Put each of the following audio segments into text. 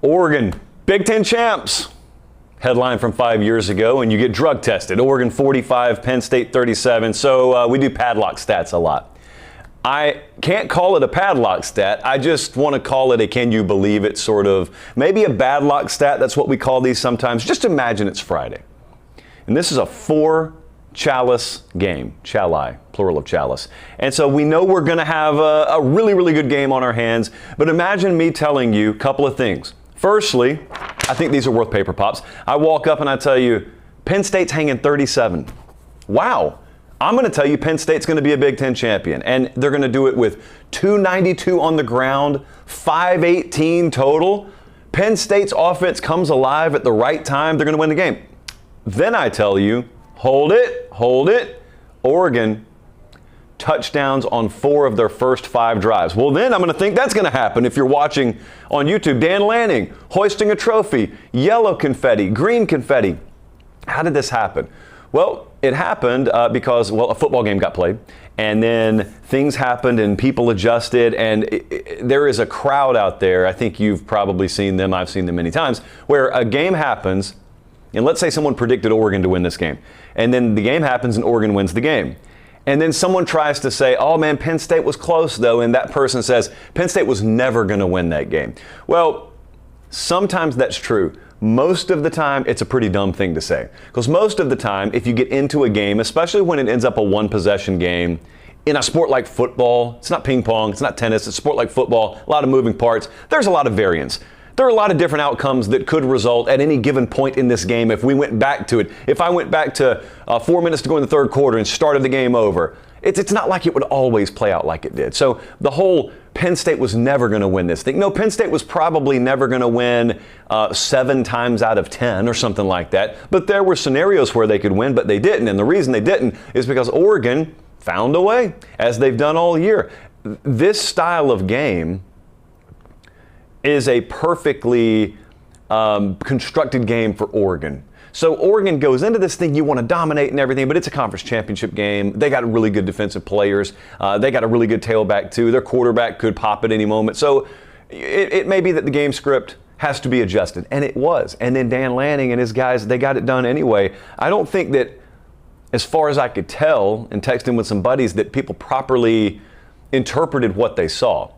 Oregon, Big Ten champs. Headline from 5 years ago, and you get drug tested. Oregon 45, Penn State 37. So we do padlock stats a lot. I can't call it a padlock stat. I just want to call it a can you believe it sort of, maybe a bad lock stat. That's what we call these sometimes. Just imagine it's Friday. And this is a 4 chalice game. Chali, plural of chalice. And so we know we're going to have a really, really good game on our hands. But imagine me telling you a couple of things. Firstly, I think these are worth paper pops. I walk up and I tell you, Penn State's hanging 37. Wow. I'm going to tell you Penn State's going to be a Big Ten champion. And they're going to do it with 292 on the ground, 518 total. Penn State's offense comes alive at the right time. They're going to win the game. Then I tell you, hold it. Oregon touchdowns on 4 of their first 5 drives. Well, then I'm going to think that's going to happen if you're watching on YouTube. Dan Lanning hoisting a trophy, yellow confetti, green confetti. How did this happen? Well, it happened because, a football game got played, and then things happened and people adjusted, and there is a crowd out there. I think you've probably seen them. I've seen them many times, where a game happens, and let's say someone predicted Oregon to win this game, and then the game happens and Oregon wins the game. And then someone tries to say, oh man, Penn State was close though, and that person says, Penn State was never going to win that game. Well, sometimes that's true. Most of the time, it's a pretty dumb thing to say. Because most of the time, if you get into a game, especially when it ends up a one-possession game, in a sport like football, it's not ping pong, it's not tennis, it's a sport like football, a lot of moving parts, there's a lot of variance. There are a lot of different outcomes that could result at any given point in this game if we went back to it. If I went back to 4 minutes to go in the third quarter and started the game over, it's not like it would always play out like it did. So the whole Penn State was never going to win this thing. No, Penn State was probably never going to win 7 times out of 10 or something like that. But there were scenarios where they could win, but they didn't. And the reason they didn't is because Oregon found a way, as they've done all year. This style of game is a perfectly constructed game for Oregon. So Oregon goes into this thing, you want to dominate and everything, but it's a conference championship game. They got really good defensive players. They got a really good tailback too. Their quarterback could pop at any moment. So it may be that the game script has to be adjusted, and it was. And then Dan Lanning and his guys, they got it done anyway. I don't think that, as far as I could tell, and texting with some buddies, that people properly interpreted what they saw.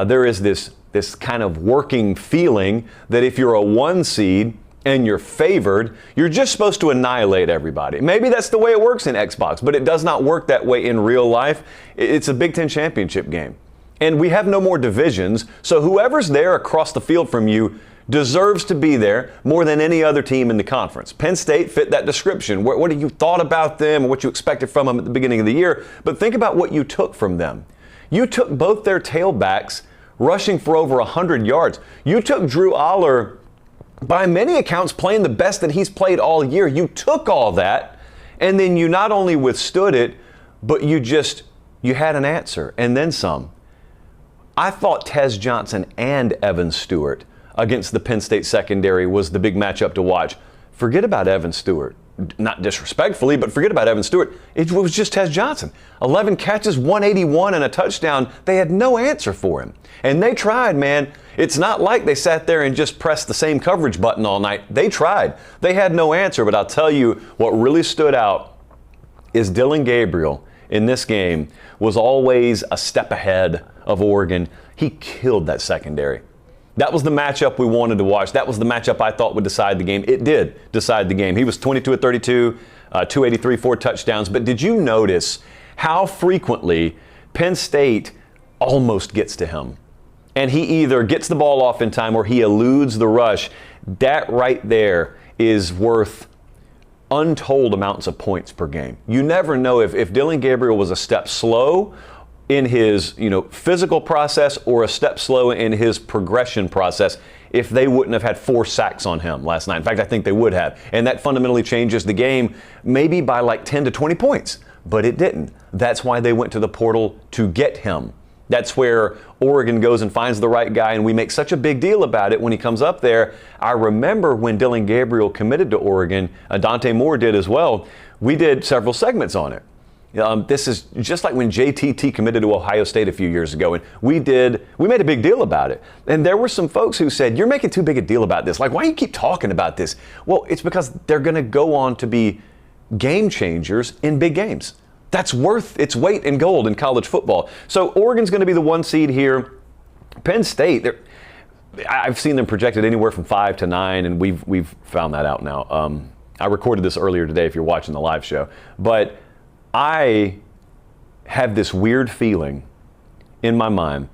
There is this kind of working feeling that if you're a 1 seed and you're favored, you're just supposed to annihilate everybody. Maybe that's the way it works in Xbox, but it does not work that way in real life. It's a Big Ten championship game. And we have no more divisions, so whoever's there across the field from you deserves to be there more than any other team in the conference. Penn State fit that description. What you thought about them and what you expected from them at the beginning of the year, but think about what you took from them. You took both their tailbacks rushing for over 100 yards. You took Drew Aller, by many accounts, playing the best that he's played all year. You took all that, and then you not only withstood it, but you had an answer, and then some. I thought Tez Johnson and Evan Stewart against the Penn State secondary was the big matchup to watch. Forget about Evan Stewart. Not disrespectfully, but forget about Evan Stewart. It was just Tez Johnson. 11 catches, 181, and a touchdown. They had no answer for him. And they tried, man. It's not like they sat there and just pressed the same coverage button all night. They tried. They had no answer, but I'll tell you what really stood out is Dillon Gabriel in this game was always a step ahead of Oregon. He killed that secondary. That was the matchup we wanted to watch. That was the matchup I thought would decide the game. It did decide the game. He was 22 of 32, 283, 4 touchdowns. But did you notice how frequently Penn State almost gets to him? And he either gets the ball off in time or he eludes the rush. That right there is worth untold amounts of points per game. You never know if Dillon Gabriel was a step slow in his physical process or a step slow in his progression process if they wouldn't have had 4 sacks on him last night. In fact, I think they would have. And that fundamentally changes the game maybe by like 10 to 20 points. But it didn't. That's why they went to the portal to get him. That's where Oregon goes and finds the right guy, and we make such a big deal about it when he comes up there. I remember when Dillon Gabriel committed to Oregon, Dante Moore did as well. We did several segments on it. This is just like when JTT committed to Ohio State a few years ago, and we made a big deal about it. And there were some folks who said, you're making too big a deal about this. Like, why do you keep talking about this? Well, it's because they're going to go on to be game changers in big games. That's worth its weight in gold in college football. So Oregon's going to be the 1 seed here. Penn State, I've seen them projected anywhere from 5 to 9, and we've found that out now. I recorded this earlier today if you're watching the live show. But I have this weird feeling in my mind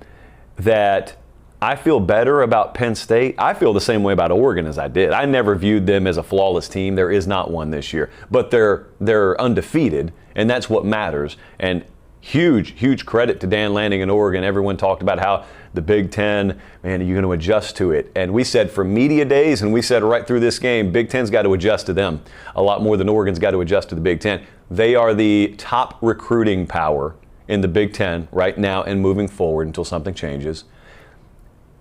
that I feel better about Penn State. I feel the same way about Oregon as I did. I never viewed them as a flawless team. There is not one this year. But they're undefeated, and that's what matters. And huge credit to Dan Lanning in Oregon. Everyone talked about how the Big Ten, man, are you going to adjust to it? And we said for media days, and we said right through this game, Big Ten's got to adjust to them a lot more than Oregon's got to adjust to the Big Ten. They are the top recruiting power in the Big Ten right now and moving forward until something changes.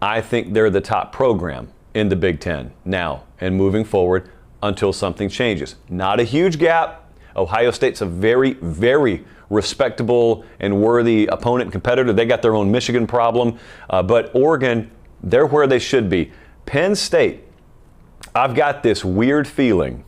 I think they're the top program in the Big Ten now and moving forward until something changes. Not a huge gap. Ohio State's a very respectable and worthy opponent and competitor. They got their own Michigan problem. But Oregon, they're where they should be. Penn State, I've got this weird feeling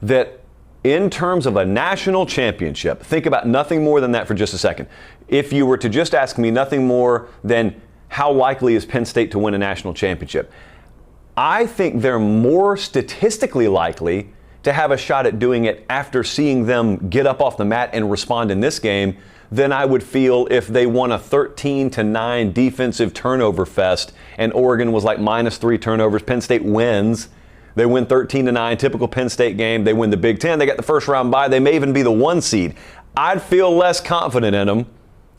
that in terms of a national championship, think about nothing more than that for just a second. If you were to just ask me nothing more than how likely is Penn State to win a national championship, I think they're more statistically likely to have a shot at doing it after seeing them get up off the mat and respond in this game than I would feel if they won a 13-9 defensive turnover fest and Oregon was like -3 turnovers. Penn State wins. They win 13-9, typical Penn State game. They win the Big Ten. They got the first round bye. They may even be the 1 seed. I'd feel less confident in them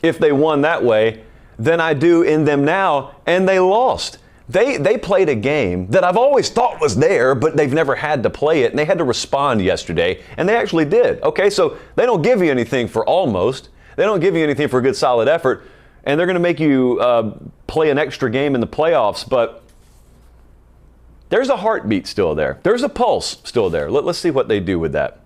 if they won that way than I do in them now, and they lost. They played a game that I've always thought was there, but they've never had to play it, and they had to respond yesterday, and they actually did. Okay, so they don't give you anything for almost. They don't give you anything for a good, solid effort, and they're going to make you play an extra game in the playoffs, but there's a heartbeat still there. There's a pulse still there. Let's see what they do with that.